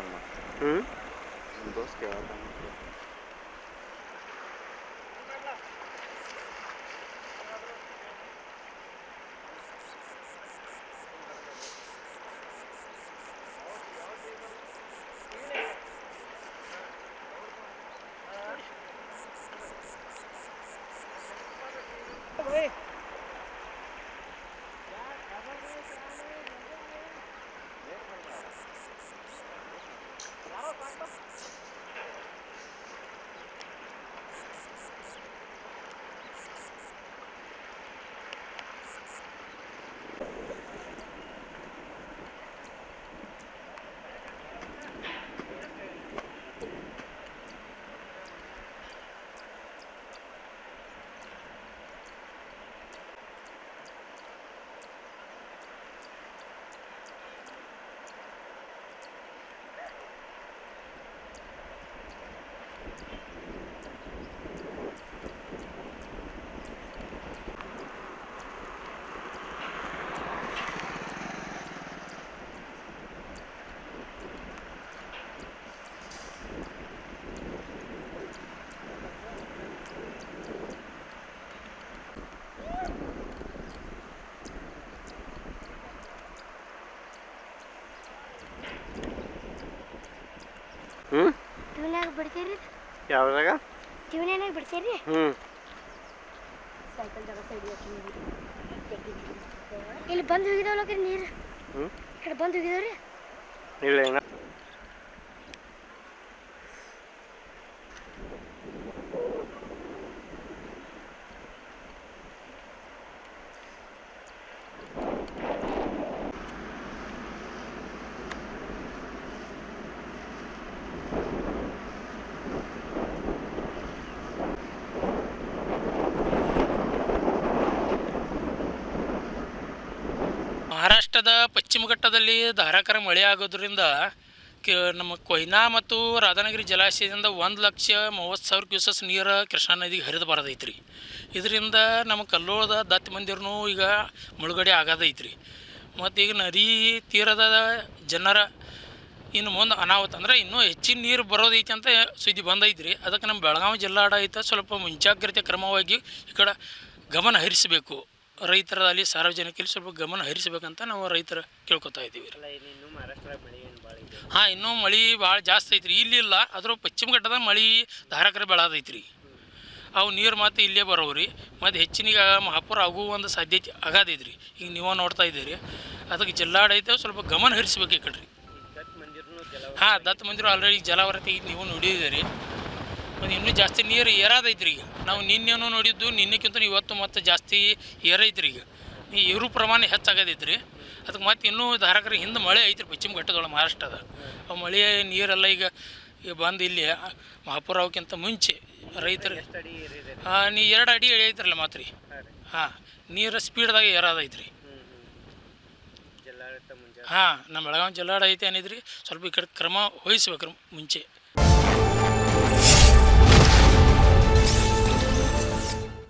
ಹ್ಞೂ ನಮ್ಮ ದೋಸ್ತ್ ಕೇಳತ್ತಾನ. ಹ್ಞೂ ಟ್ಯೂನ್ಯಾಗ ಬಿಡ್ತೀರಿ? ಯಾವ್ದಾಗ? ಟ್ಯೂನ್ಯಾಗ ಬಿಡ್ತೀರಿ? ಹ್ಞೂ ಸೈಕಲ್ದಾಗ ಸೈಡ್ ಇಲ್ಲಿ ಬಂದು ಹೋಗಿದಾವಲ್ಲ ನೀರು. ಹ್ಞೂ ಈ ಕಡೆ ಬಂದು ಹೋಗಿದಾವ್ರಿ. ಇಲ್ಲ ಏನ ಮಹಾರಾಷ್ಟ್ರದ ಪಶ್ಚಿಮ ಘಟ್ಟದಲ್ಲಿ ಧಾರಾಕಾರ ಮಳೆ ಆಗೋದ್ರಿಂದ ನಮ್ಮ ಕೊಯ್ನಾ ಮತ್ತು ರಾಧಾನಗರಿ ಜಲಾಶಯದಿಂದ 1,30,30,000 ಕ್ಯೂಸಸ್ ನೀರು ಕೃಷ್ಣಾ ನದಿಗೆ ಹರಿದು ಬರೋದೈತ್ರಿ. ಇದರಿಂದ ನಮ್ಮ ಕಲ್ಲೋಳದ ದತ್ತ ಮಂದಿರನೂ ಈಗ ಮುಳುಗಡೆ ಆಗೋದೈತ್ರಿ. ಮತ್ತು ಈಗ ನದಿ ತೀರದ ಜನರ ಇನ್ನು ಮುಂದೆ ಅನಾಹುತ ಅಂದ್ರೆ ಇನ್ನೂ ಹೆಚ್ಚಿನ ನೀರು ಬರೋದೈತಿ ಅಂತ ಸುದ್ದಿ ಬಂದೈತ್ರಿ. ಅದಕ್ಕೆ ನಮ್ಮ ಬೆಳಗಾವಿ ಜಿಲ್ಲಾಡಳಿತ ಸ್ವಲ್ಪ ಮುಂಜಾಗ್ರತೆ ಕ್ರಮವಾಗಿ ಈ ಕಡೆ ಗಮನ ಹರಿಸಬೇಕು. ರೈತರಲ್ಲಿ ಸಾರ್ವಜನಿಕರಲ್ಲಿ ಸ್ವಲ್ಪ ಗಮನ ಹರಿಸಬೇಕಂತ ನಾವು ರೈತರ ಕೇಳ್ಕೊತಾ ಇದ್ದೀವಿ. ಹಾಂ, ಇನ್ನೂ ಮಳೆ ಭಾಳ ಜಾಸ್ತಿ ಐತ್ರಿ. ಇಲ್ಲಿಲ್ಲ, ಆದರೂ ಪಶ್ಚಿಮ ಘಟ್ಟದ ಮಳೆ ಧಾರಾಕಾರ ಬೆಳೆದೈತ್ರಿ. ಅವು ನೀರು ಮತ್ತು ಇಲ್ಲೇ ಬರೋವ್ರಿ. ಮತ್ತು ಹೆಚ್ಚಿನ ಮಹಾಪುರ ಆಗುವ ಒಂದು ಸಾಧ್ಯತೆ ಆಗದೈತ್ರಿ. ಈಗ ನೀವು ನೋಡ್ತಾ ಇದ್ದೀರಿ. ಅದಕ್ಕೆ ಜಿಲ್ಲಾಡಳಿತ ಸ್ವಲ್ಪ ಗಮನ ಹರಿಸ್ಬೇಕು ಈ ಕಡೆ. ಹಾಂ, ದತ್ತ ಮಂದಿರ ಆಲ್ರೆಡಿ ಜಲಾವರತಿ ನೀವು ನೋಡಿದ್ದೀರಿ. ಮತ್ತು ಇನ್ನೂ ಜಾಸ್ತಿ ನೀರು ಏರಾದೈತ್ರಿ. ಈಗ ನಾವು ನಿನ್ನೆನೂ ನೋಡಿದ್ದು, ನಿನ್ನೆಕ್ಕಿಂತ ಇವತ್ತು ಮತ್ತು ಜಾಸ್ತಿ ಏರೈತ್ರಿ. ಈಗ ಏರು ಪ್ರಮಾಣ ಹೆಚ್ಚಾಗದೈತ್ರಿ. ಅದಕ್ಕೆ ಮತ್ತು ಇನ್ನೂ ಧಾರಾಕಾರ ಹಿಂದೆ ಮಳೆ ಐತ್ರಿ ಪಶ್ಚಿಮ ಘಟ್ಟದೊಳಗೆ ಮಹಾರಾಷ್ಟ್ರದ. ಆ ಮಳೆ ನೀರೆಲ್ಲ ಈಗ ಬಂದು ಇಲ್ಲಿ ಮಹಾಪುರ ಅವಕ್ಕಿಂತ ಮುಂಚೆ ರೈತರು 2 ಅಡಿ ಐತ್ರಲ್ಲ ಮಾತ್ರ ರೀ. ಹಾಂ, ನೀರು ಸ್ಪೀಡ್ದಾಗ ಏರಾದೈತ್ರಿ. ಹಾಂ, ನಮ್ಮ ಬೆಳಗಾವಿ ಜಿಲ್ಲಾಡಳಿತ ಏನಿದ್ರಿ ಸ್ವಲ್ಪ ಈ ಕಡೆ ಕ್ರಮ ವಹಿಸ್ಬೇಕ್ರಿ ಮುಂಚೆ.